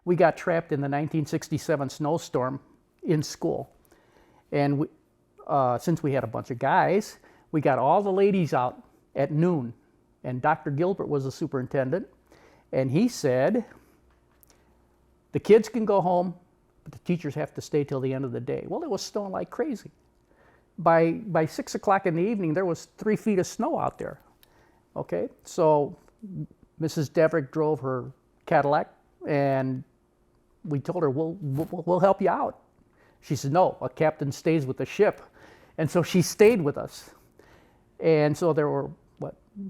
We got trapped in the 1967 snowstorm in school. And since we had a bunch of guys, we got all the ladies out at noon. And Dr. Gilbert was the superintendent. And he said, the kids can go home, but the teachers have to stay till the end of the day. Well, it was snowing like crazy. By 6 o'clock in the evening, there was 3 feet of snow out there. Okay, so Mrs. Deverick drove her Cadillac, and we told her, we'll help you out. She said, no, a captain stays with the ship. And so she stayed with us. And so there were,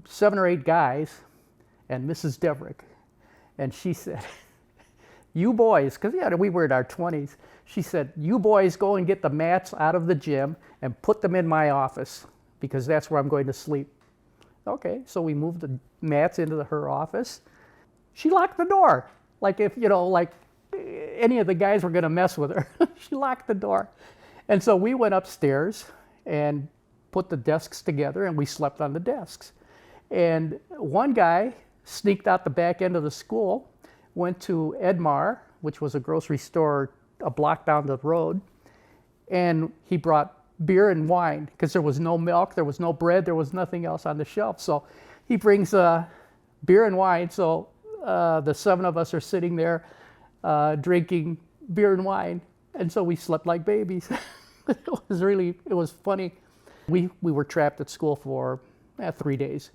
7 or 8 guys and Mrs. Deverick. And she said, you boys, because we were in our 20s, she said, you boys go and get the mats out of the gym and put them in my office because that's where I'm going to sleep. Okay, so we moved the mats into her office. She locked the door, like if, like any of the guys were going to mess with her. She locked the door. And so we went upstairs and put the desks together, and we slept on the desks. And one guy sneaked out the back end of the school, went to Edmar, which was a grocery store a block down the road, and he brought beer and wine because there was no milk, there was no bread, there was nothing else on the shelf. So he brings beer and wine. So the 7 of us are sitting there drinking beer and wine, and so we slept like babies. It was funny. We were trapped at school for 3 days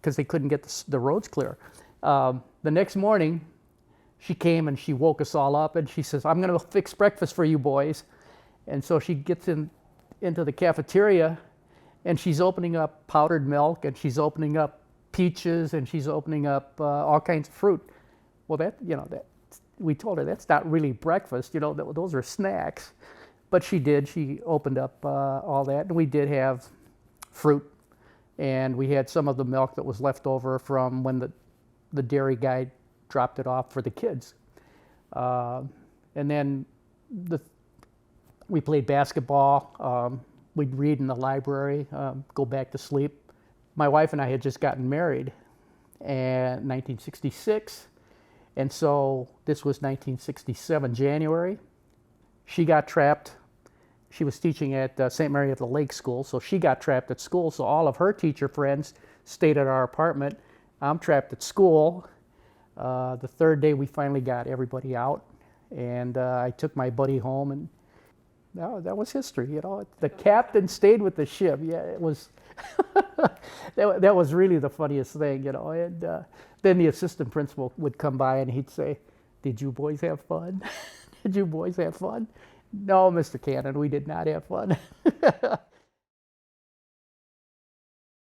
because they couldn't get the roads clear. The next morning, she came and she woke us all up, and she says, I'm going to fix breakfast for you boys. And so she gets into the cafeteria, and she's opening up powdered milk, and she's opening up peaches, and she's opening up all kinds of fruit. Well, we told her that's not really breakfast, those are snacks. But she did. She opened up all that, and we did have fruit, and we had some of the milk that was left over from when the dairy guy dropped it off for the kids. And then we played basketball. We'd read in the library, go back to sleep. My wife and I had just gotten married in 1966, and so this was 1967, January. She got trapped. She was teaching at St. Mary of the Lake School, so she got trapped at school, so all of her teacher friends stayed at our apartment. I'm trapped at school. The third day we finally got everybody out, and I took my buddy home, and that was history. The captain stayed with the ship. Yeah, it was that was really the funniest thing. And then the assistant principal would come by and he'd say, did you boys have fun? Did you boys have fun? No, Mr. Cannon, we did not have fun.